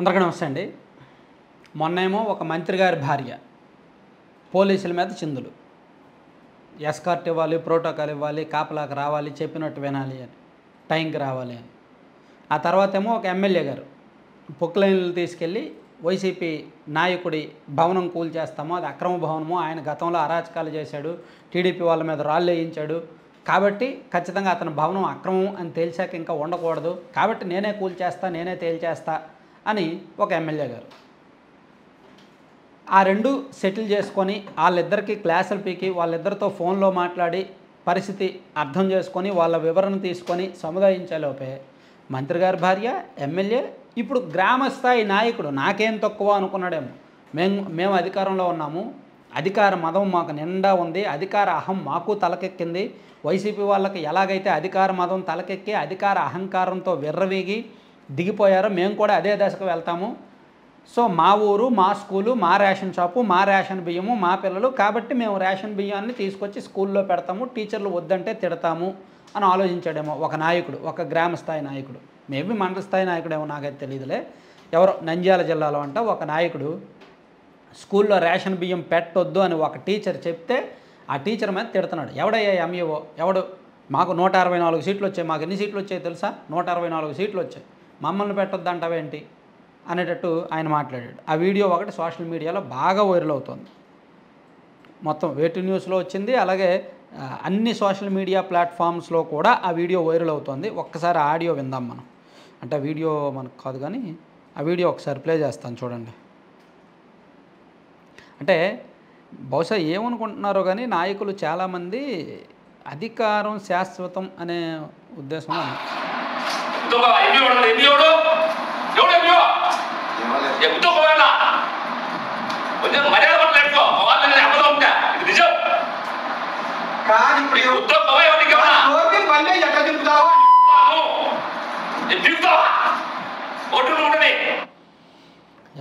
అందరికీ నమస్తే అండి. మొన్నేమో ఒక మంత్రి గారి భార్య పోలీసుల మీద చిందులు, ఎస్కార్ట్ ఇవ్వాలి, ప్రోటోకాల్ ఇవ్వాలి, కాపలాకు రావాలి, చెప్పినట్టు వినాలి అని, టైంకి రావాలి అని. ఆ తర్వాత ఏమో ఒక ఎమ్మెల్యే గారు పొక్లైన్లు తీసుకెళ్ళి వైసీపీ నాయకుడి భవనం కూల్చేస్తాము, అది అక్రమ భవనము, ఆయన గతంలో అరాచకాలు చేశాడు, టీడీపీ వాళ్ళ మీద రాళ్ళు వేయించాడు, కాబట్టి ఖచ్చితంగా అతని భవనం అక్రమం అని తేల్చాక ఇంకా ఉండకూడదు, కాబట్టి నేనే కూల్చేస్తా, నేనే తేల్చేస్తా అని ఒక ఎమ్మెల్యే గారు. ఆ రెండు సెటిల్ చేసుకొని వాళ్ళిద్దరికి క్లాసులు పీకి వాళ్ళిద్దరితో ఫోన్లో మాట్లాడి పరిస్థితి అర్థం చేసుకొని వాళ్ళ వివరణ తీసుకొని సముదాయించేలోపే మంత్రి గారి భార్య ఎమ్మెల్యే ఇప్పుడు గ్రామస్థాయి నాయకుడు నాకేం తక్కువ అనుకున్నాడేమో. మేము అధికారంలో ఉన్నాము, అధికార మదం మాకు నిండా ఉంది, అధికార అహం మాకు తలకెక్కింది, వైసీపీ వాళ్ళకి ఎలాగైతే అధికార మదం తలకెక్కి అధికార అహంకారంతో విర్రవీగి దిగిపోయారో మేము కూడా అదే దశకు వెళ్తాము. సో మా ఊరు, మా స్కూలు, మా రేషన్ షాపు, మా రేషన్ బియ్యము, మా పిల్లలు, కాబట్టి మేము రేషన్ బియ్యాన్ని తీసుకొచ్చి స్కూల్లో పెడతాము, టీచర్లు వద్దంటే తిడతాము అని ఆలోచించాడేమో ఒక నాయకుడు, ఒక గ్రామ స్థాయి నాయకుడు. మేబీ మండల స్థాయి నాయకుడేమో, నాకైతే తెలియదులే. ఎవరో నంద్యాల జిల్లాలో అంట ఒక నాయకుడు స్కూల్లో రేషన్ బియ్యం పెట్టొద్దు అని ఒక టీచర్ చెప్తే ఆ టీచర్ మీద తిడుతున్నాడు. ఎవడయ్యా ఎంఈఓ, ఎవడు, మాకు 164 సీట్లు వచ్చాయి, మాకు ఎన్ని సీట్లు వచ్చాయి తెలుసా, 164 సీట్లు వచ్చాయి, మమ్మల్ని పెట్టొద్దు అంటావేంటి అనేటట్టు ఆయన మాట్లాడాడు. ఆ వీడియో ఒకటి సోషల్ మీడియాలో బాగా వైరల్ అవుతుంది. మొత్తం వేటు న్యూస్లో వచ్చింది, అలాగే అన్ని సోషల్ మీడియా ప్లాట్ఫామ్స్లో కూడా ఆ వీడియో వైరల్ అవుతుంది. ఒక్కసారి ఆడియో విందాం మనం. అంటే వీడియో మనకు కాదు కానీ ఆ వీడియో ఒకసారి ప్లే చేస్తాను చూడండి. అంటే బహుశా ఏమనుకుంటున్నారో కానీ నాయకులు చాలామంది అధికారం శాశ్వతం అనే ఉద్దేశంలో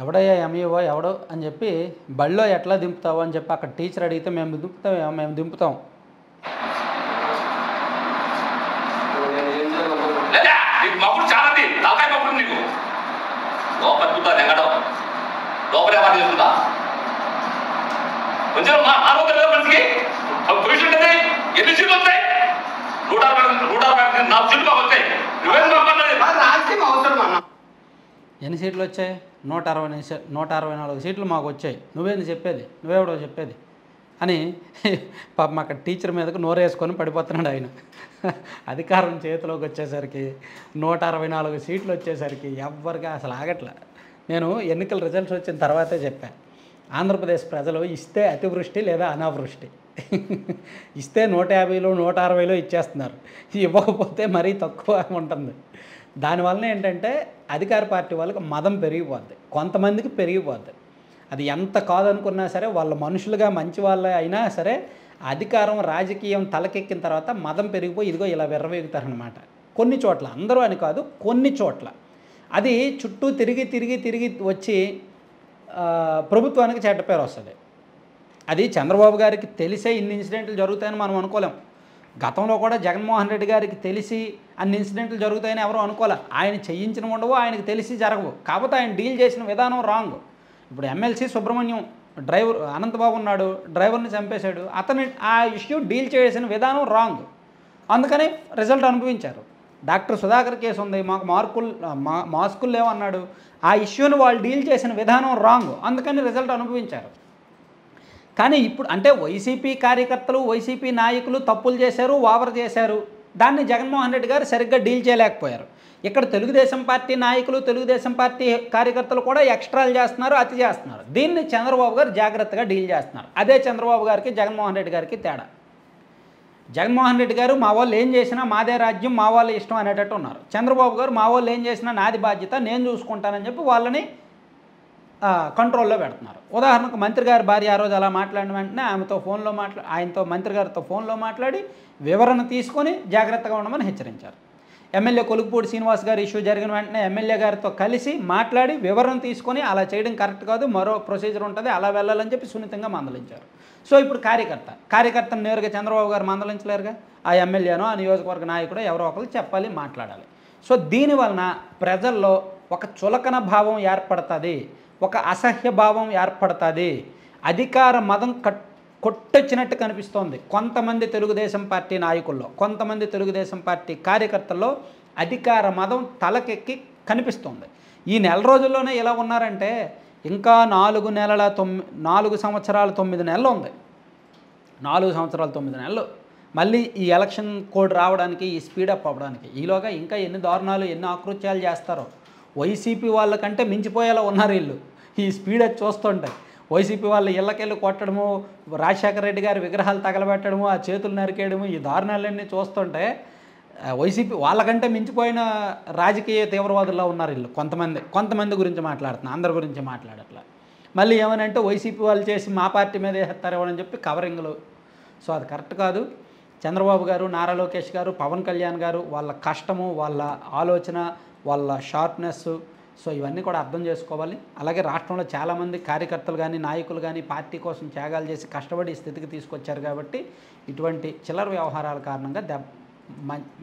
ఎవడయ్యా ఎంఈఓ ఎవడో అని చెప్పి బళ్ళో ఎట్లా దింపుతావు అని చెప్పి అక్కడ టీచర్ అడిగితే మేము దింపుతాం ఎన్ని సీట్లు వచ్చాయి? 164 సీట్లు మాకు వచ్చాయి, నువ్వేంది చెప్పేది, నువ్వెవడో చెప్పేది అని పాపం అక్కడ టీచర్ మీదకు నోరేసుకొని పడిపోతున్నాడు ఆయన. అధికారం చేతిలోకి వచ్చేసరికి 164 సీట్లు వచ్చేసరికి ఎవ్వరికి అసలు ఆగట్ల. నేను ఎన్నికల రిజల్ట్స్ వచ్చిన తర్వాతే చెప్పాను, ఆంధ్రప్రదేశ్ ప్రజలు ఇస్తే అతివృష్టి లేదా అనావృష్టి, ఇస్తే 150లో 160లో ఇచ్చేస్తున్నారు, ఇవ్వకపోతే మరీ తక్కువ ఉంటుంది. దానివల్ల ఏంటంటే అధికార పార్టీ వాళ్ళకి మదం పెరిగిపోద్ది, కొంతమందికి పెరిగిపోద్ది. అది ఎంత కాదనుకున్నా సరే, వాళ్ళ మనుషులుగా మంచి వాళ్ళే అయినా సరే అధికారం రాజకీయం తలకెక్కిన తర్వాత మదం పెరిగిపోయి ఇదిగో ఇలా విర్రవేగుతారనమాట. కొన్ని చోట్ల, అందరూ అని కాదు, కొన్ని చోట్ల అది చుట్టూ తిరిగి వచ్చి ప్రభుత్వానికి చెడ్డ పేరు వస్తుంది. అది చంద్రబాబు గారికి తెలిసే ఇన్ని ఇన్సిడెంట్లు జరుగుతాయని మనం అనుకోలేం. గతంలో కూడా జగన్మోహన్ రెడ్డి గారికి తెలిసి అన్ని ఇన్సిడెంట్లు జరుగుతాయని ఎవరూ అనుకోలే. ఆయన చేయించిన ఉండవు, ఆయనకు తెలిసి జరగవు, కాకపోతే ఆయన డీల్ చేసిన విధానం రాంగ్. ఇప్పుడు ఎమ్మెల్సీ సుబ్రహ్మణ్యం డ్రైవర్ అనంతబాబు ఉన్నాడు, డ్రైవర్ని చంపేశాడు, అతని ఆ ఇష్యూ డీల్ చేసిన విధానం రాంగ్, అందుకని రిజల్ట్ అనుభవించారు. డాక్టర్ సుధాకర్ కేసు ఉంది, మాకు మాస్కులు లేవన్నాడు, ఆ ఇష్యూని వాళ్ళు డీల్ చేసిన విధానం రాంగ్, అందుకని రిజల్ట్ అనుభవించారు. కానీ ఇప్పుడు అంటే వైసీపీ కార్యకర్తలు, వైసీపీ నాయకులు తప్పులు చేశారు, ఓవర్ చేశారు, దాన్ని జగన్మోహన్ రెడ్డి గారు సరిగ్గా డీల్ చేయలేకపోయారు. ఇక్కడ తెలుగుదేశం పార్టీ నాయకులు, తెలుగుదేశం పార్టీ కార్యకర్తలు కూడా ఎక్స్ట్రాలు చేస్తున్నారు, అతి చేస్తున్నారు. దీన్ని చంద్రబాబు గారు జాగ్రత్తగా డీల్ చేస్తున్నారు. అదే చంద్రబాబు గారికి జగన్మోహన్ రెడ్డి గారికి తేడా. జగన్మోహన్ రెడ్డి గారు మా వాళ్ళు ఏం చేసినా మాదే రాజ్యం, మా వాళ్ళు ఇష్టం అనేటట్టు ఉన్నారు. చంద్రబాబు గారు మా వాళ్ళు ఏం చేసినా నాది బాధ్యత, నేను చూసుకుంటానని చెప్పి వాళ్ళని కంట్రోల్లో పెడుతున్నారు. ఉదాహరణకు మంత్రి గారి భార్య ఆ రోజు అలా మాట్లాడిన వెంటనే ఆయనతో మంత్రి గారితో ఫోన్లో మాట్లాడి వివరణ తీసుకొని జాగ్రత్తగా ఉండమని హెచ్చరించారు. ఎమ్మెల్యే కొలుకుపూడి శ్రీనివాస్ గారి ఇష్యూ జరిగిన వెంటనే ఎమ్మెల్యే గారితో కలిసి మాట్లాడి వివరణ తీసుకొని అలా చేయడం కరెక్ట్ కాదు, మరో ప్రొసీజర్ ఉంటుంది, అలా వెళ్ళాలని చెప్పి సున్నితంగా మందలించారు. సో ఇప్పుడు కార్యకర్తను నేరుగా చంద్రబాబు గారు మందలించలేరుగా, ఆ ఎమ్మెల్యేనో ఆ నియోజకవర్గ నాయకుడో ఎవరో ఒకరు చెప్పాలి, మాట్లాడాలి. సో దీనివలన ప్రజల్లో ఒక చులకన భావం ఏర్పడుతుంది, ఒక అసహ్య భావం ఏర్పడుతుంది. అధికార మదం కొట్టొచ్చినట్టు కనిపిస్తోంది కొంతమంది తెలుగుదేశం పార్టీ నాయకుల్లో, కొంతమంది తెలుగుదేశం పార్టీ కార్యకర్తల్లో అధికార మదం తలకెక్కి కనిపిస్తోంది. ఈ నెల రోజుల్లోనే ఇలా ఉన్నారంటే ఇంకా 4 సంవత్సరాల 9 నెలలు ఉంది. 4 సంవత్సరాలు 9 నెలలు మళ్ళీ ఈ ఎలక్షన్ కోడ్ రావడానికి, ఈ స్పీడప్ అవ్వడానికి. ఈలోగా ఇంకా ఎన్ని దారుణాలు, ఎన్ని ఆకృత్యాలు చేస్తారో. వైసీపీ వాళ్ళకంటే మించిపోయేలా ఉన్నారు వీళ్ళు ఈ స్పీడప్ చూస్తుంటే. వైసీపీ వాళ్ళు ఇళ్ళకెళ్ళి కొట్టడము, రాజశేఖర రెడ్డి గారి విగ్రహాలు తగలబెట్టడము, ఆ చేతులు నరికేయడము, ఈ దారుణాలన్నీ చూస్తుంటే వైసీపీ వాళ్ళకంటే మించిపోయిన రాజకీయ తీవ్రవాదుల్లో ఉన్నారు వీళ్ళు. కొంతమంది గురించి మాట్లాడుతున్నా, అందరి గురించి మాట్లాడట్లా. మళ్ళీ ఏమనంటే వైసీపీ వాళ్ళు చేసి మా పార్టీ మీద వేస్తారేమో అని చెప్పి కవరింగ్లు. సో అది కరెక్ట్ కాదు. చంద్రబాబు గారు, నారా లోకేష్ గారు, పవన్ కళ్యాణ్ గారు వాళ్ళ కష్టము, వాళ్ళ ఆలోచన, వాళ్ళ షార్ప్నెస్, సో ఇవన్నీ కూడా అర్థం చేసుకోవాలి. అలాగే రాష్ట్రంలో చాలామంది కార్యకర్తలు కానీ, నాయకులు కానీ పార్టీ కోసం త్యాగాలు చేసి కష్టపడి ఈ స్థితికి తీసుకొచ్చారు. కాబట్టి ఇటువంటి చిల్లర వ్యవహారాల కారణంగా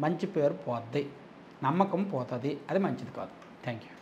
మంచి పేరు పోద్ది, నమ్మకం పోతుంది. అది మంచిది కాదు. Thank you.